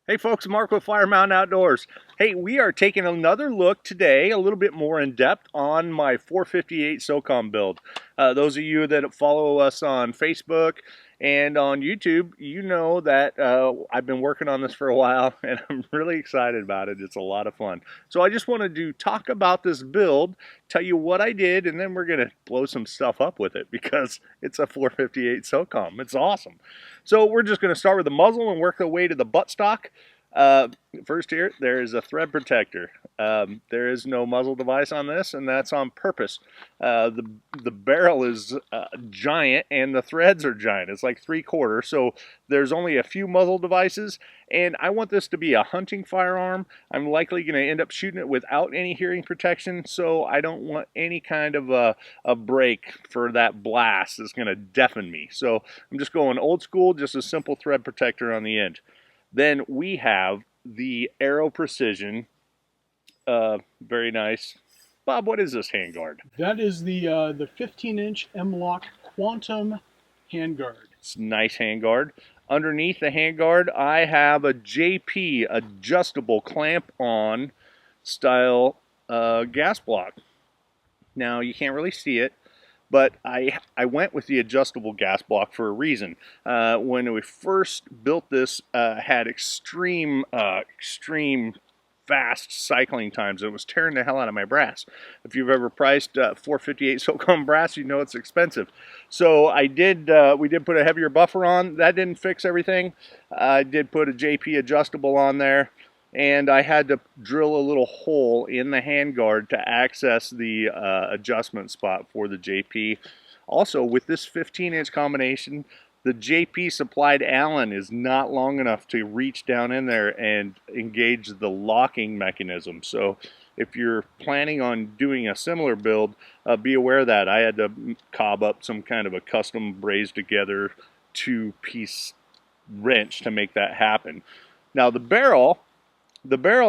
Hey folks, Mark with Fire Mountain Outdoors. Hey, we are taking another look today, a little bit more in depth on my 458 Socom build. Those of you that follow us on Facebook and on YouTube, you know that I've been working on this for a while and I'm really excited about it. It's a lot of fun. So I just wanted to talk about this build, tell you what I did, and then we're going to blow some stuff up with it because it's a 458 Socom. It's awesome. So we're just going to start with the muzzle and work our way to the buttstock. First here, there is a thread protector. There is no muzzle device on this, and that's on purpose. The barrel is giant, and the threads are giant. It's like 3/4, so there's only a few muzzle devices, and I want this to be a hunting firearm. I'm likely going to end up shooting it without any hearing protection, so I don't want any kind of a break for that blast that's going to deafen me. So I'm just going old school, just a simple thread protector on the end. Then we have the Aero Precision, very nice. Bob, what is this handguard? That is the 15-inch MLOK Quantum handguard. It's a nice handguard. Underneath the handguard, I have a JP adjustable clamp-on style gas block. Now, you can't really see it, but I went with the adjustable gas block for a reason. When we first built this, had extreme fast cycling times. It was tearing the hell out of my brass. If you've ever priced 458 Socom brass, you know it's expensive. So we did put a heavier buffer on. That didn't fix everything. I did put a JP adjustable on there, and I had to drill a little hole in the handguard to access the adjustment spot for the JP. Also, with this 15-inch combination, the JP supplied Allen is not long enough to reach down in there and engage the locking mechanism. So if you're planning on doing a similar build, be aware of that. I had to cob up some kind of a custom brazed together 2-piece wrench to make that happen. Now the barrel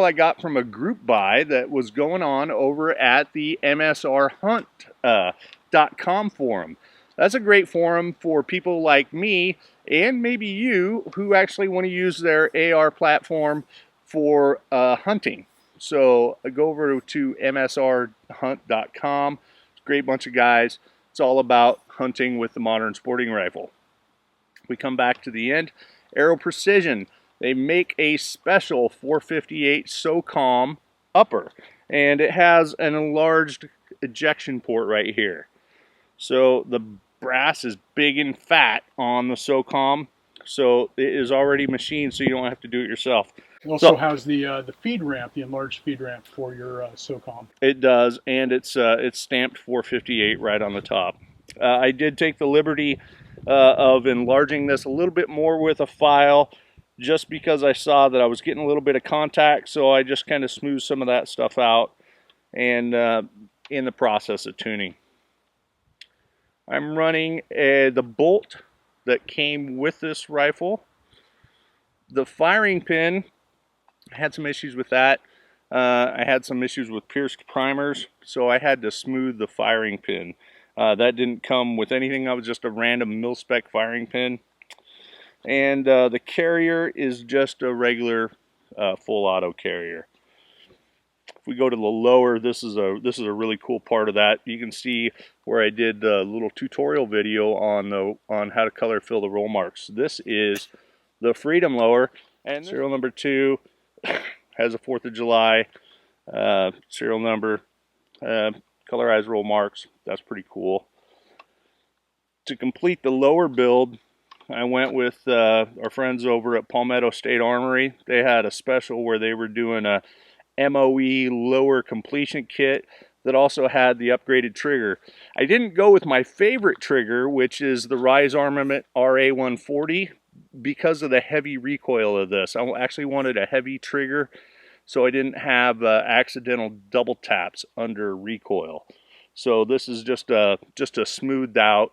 I got from a group buy that was going on over at the MSRhunt.com forum. That's a great forum for people like me and maybe you who actually want to use their AR platform for hunting. So go over to MSRhunt.com. It's a great bunch of guys. It's all about hunting with the modern sporting rifle. We come back to the end. Aero Precision. They make a special 458 Socom upper, and it has an enlarged ejection port right here. So the brass is big and fat on the Socom, so it is already machined, so you don't have to do it yourself. It also has the feed ramp, the enlarged feed ramp for your Socom. It does, and it's stamped 458 right on the top. I did take the liberty of enlarging this a little bit more with a file, just because I saw that I was getting a little bit of contact, so I just kind of smoothed some of that stuff out, and in the process of tuning. I'm running the bolt that came with this rifle. The firing pin, I had some issues with that. I had some issues with pierced primers, so I had to smooth the firing pin. That didn't come with anything. That was just a random mil-spec firing pin. And the carrier is just a regular full auto carrier. If we go to the lower, this is a really cool part of that. You can see where I did a little tutorial video on how to color fill the roll marks. This is the Freedom lower, and serial number 2 has a 4th of July serial number, colorized roll marks. That's pretty cool. To complete the lower build, I went with our friends over at Palmetto State Armory. They had a special where they were doing a MOE lower completion kit that also had the upgraded trigger. I didn't go with my favorite trigger, which is the Rise Armament RA140, because of the heavy recoil of this. I actually wanted a heavy trigger, so I didn't have accidental double taps under recoil. So this is just a smoothed out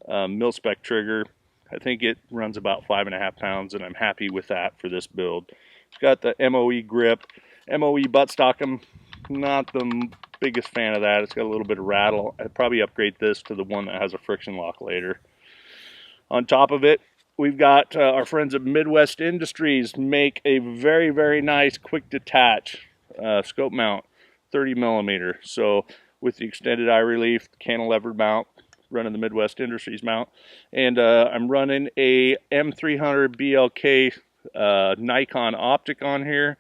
mil-spec trigger. I think it runs about 5.5 pounds, and I'm happy with that for this build. It's got the MOE grip, MOE buttstock. I'm not the biggest fan of that. It's got a little bit of rattle. I'd probably upgrade this to the one that has a friction lock later. On top of it, we've got our friends at Midwest Industries make a very, very nice quick detach scope mount, 30 millimeter. So with the extended eye relief, cantilevered mount, running the Midwest Industries mount. And I'm running a M300 BLK Nikon optic on here.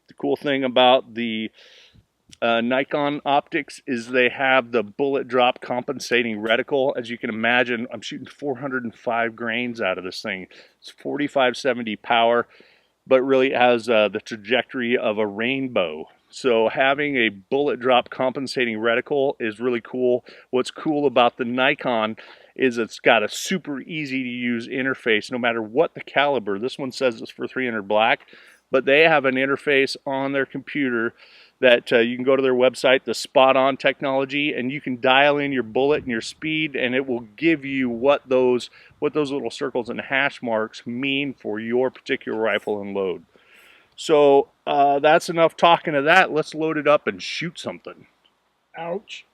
The cool thing about the Nikon optics is they have the bullet drop compensating reticle. As you can imagine, I'm shooting 405 grains out of this thing. It's 4570 power, but really it has the trajectory of a rainbow. So having a bullet drop compensating reticle is really cool. What's cool about the Nikon is it's got a super easy to use interface no matter what the caliber. This one says it's for 300 black, but they have an interface on their computer that you can go to their website, the Spot On technology, and you can dial in your bullet and your speed, and it will give you what those little circles and hash marks mean for your particular rifle and load. So that's enough talking to that. Let's load it up and shoot something. Ouch.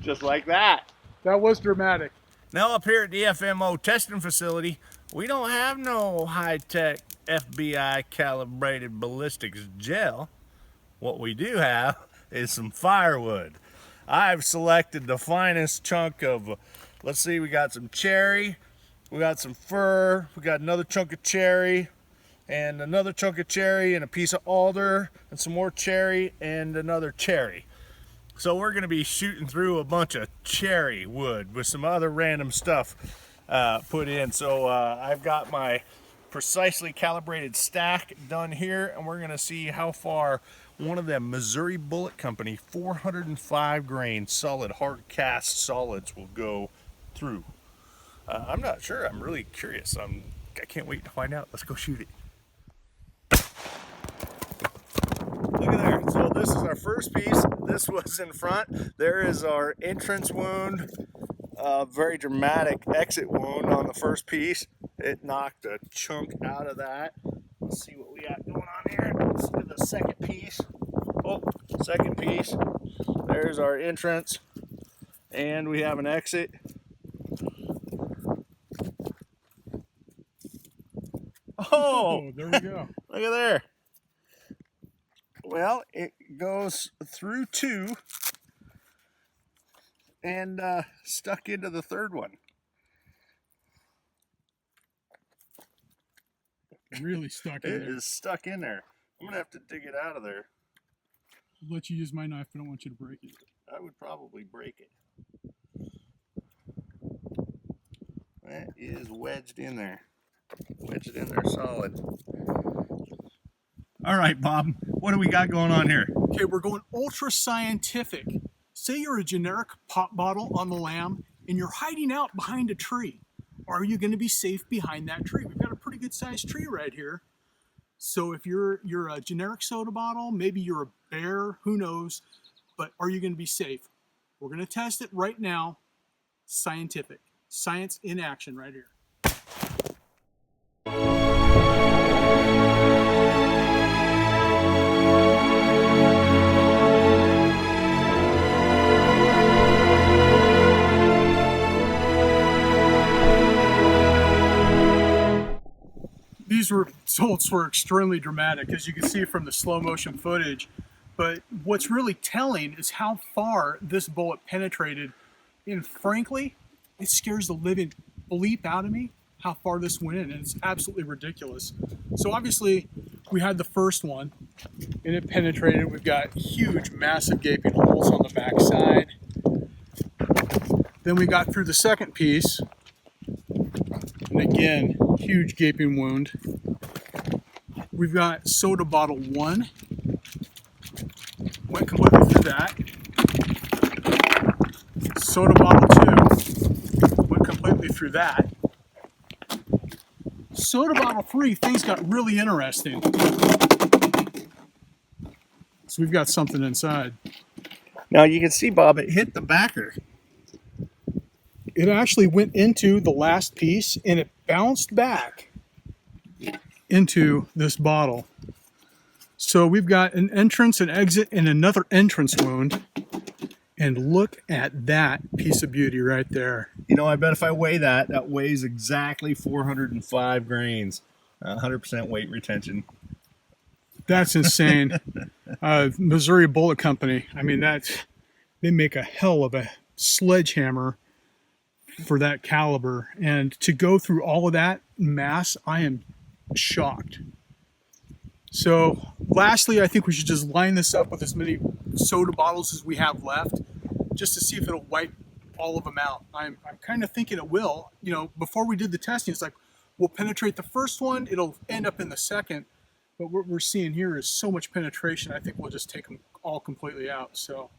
Just like that. That was dramatic. Now up here at the FMO testing facility, we don't have no high-tech FBI calibrated ballistics gel. What we do have is some firewood. I've selected the finest chunk of, let's see, we got some cherry, we got some fir, we got another chunk of cherry, and another chunk of cherry, and a piece of alder, and some more cherry, and another cherry. So we're going to be shooting through a bunch of cherry wood with some other random stuff put in. So I've got my precisely calibrated stack done here, and we're going to see how far one of them Missouri Bullet Company 405 grain solid hard cast solids will go through. I'm not sure. I'm really curious. I can't wait to find out. Let's go shoot it. Look at there. So this is our first piece. This was in front. There is our entrance wound. Very dramatic exit wound on the first piece. It knocked a chunk out of that. Let's see what we got going on here. Let's do the second piece. Oh, second piece. There's our entrance. And we have an exit. Oh, there we go. Look at there. Well, it goes through two and stuck into the third one. Really stuck in It there. is stuck in there. I'm gonna have to dig it out of there. I'll let you use my knife, but I don't want you to break it. I would probably break it. That is wedged in there. Wedged in there solid. All right, Bob, what do we got going on here? Okay, we're going ultra scientific. Say you're a generic pop bottle on the lam and you're hiding out behind a tree. Are you going to be safe behind that tree? We've got a pretty good sized tree right here. So if you're a generic soda bottle, maybe you're a bear, who knows, but are you going to be safe? We're going to test it right now. Scientific. Science in action right here. These results were extremely dramatic, as you can see from the slow motion footage. But what's really telling is how far this bullet penetrated. And frankly, it scares the living bleep out of me how far this went in, and it's absolutely ridiculous. So obviously, we had the first one, and it penetrated. We've got huge, massive gaping holes on the back side. Then we got through the second piece, and again, huge gaping wound. We've got soda bottle 1. Went completely through that. Soda bottle 2. Went completely through that. Soda bottle 3, things got really interesting. So we've got something inside. Now you can see, Bob, it hit the backer. it actually went into the last piece and it bounced back into this bottle. So we've got an entrance, an exit, and another entrance wound. And look at that piece of beauty right there. You know, I bet if I weigh that, that weighs exactly 405 grains. 100% weight retention. That's insane. Missouri Bullet Company. I mean, they make a hell of a sledgehammer for that caliber. And to go through all of that mass, I am shocked. So lastly, I think we should just line this up with as many soda bottles as we have left, just to see if it'll wipe all of them out. I'm kind of thinking it will. You know, before we did the testing, it's like, we'll penetrate the first one, it'll end up in the second. But what we're seeing here is so much penetration, I think we'll just take them all completely out. So